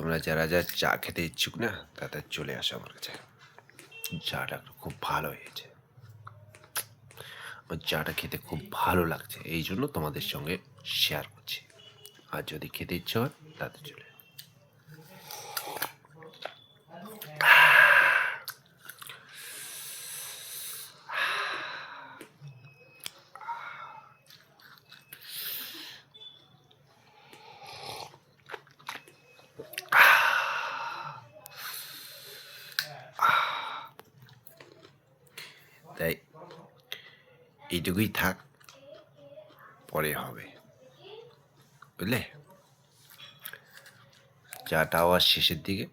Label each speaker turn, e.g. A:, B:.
A: তোমরা যারা চা খেতে ইচ্ছুক না তাদের চলে আসো আমার কাছে। চাটা খুব ভালো হয়েছে, আমার চাটা খেতে খুব ভালো লাগছে, এই জন্য তোমাদের সঙ্গে শেয়ার করছি। আর যদি খেতে ইচ্ছে হয় তাদের চলে। তাই এইটুকুই থাক, পরে হবে, বুঝলে? চাটা আওয়াজ শেষের দিকে।